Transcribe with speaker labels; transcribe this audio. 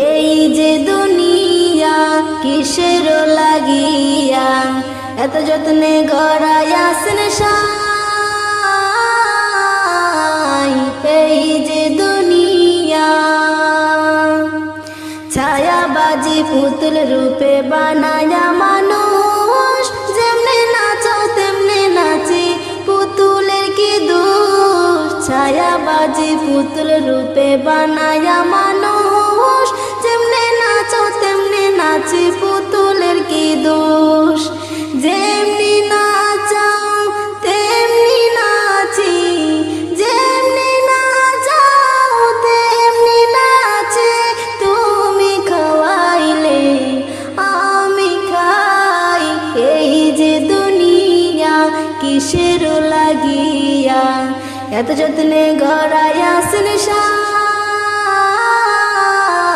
Speaker 1: এই যে দুনিয়া কিসের লাগিয়া এত যত্নে গড়াইয়াছেন সাই। এই যে দুনিয়া ছায়াবাজি পুতুল রূপে বানায়া মানুষ, যেমনে নাচাও তেমনে নাচি পুতুলের কি দোষ। ছায়াবাজি পুতুল রূপে বানায়া মানুষ, যেমনে নাচাও তেমনে নাচি পুতুলের কি দোষ। যেমনি নাচাও তেমনি নাচি, যেমনি নাচাও তেমনি নাচি, তুমি খাওয়াইলে আমি খাই। এই যে দুনিয়া কিসের লাগিয়া এত যত্নে গড়াইয়াছেন সাই।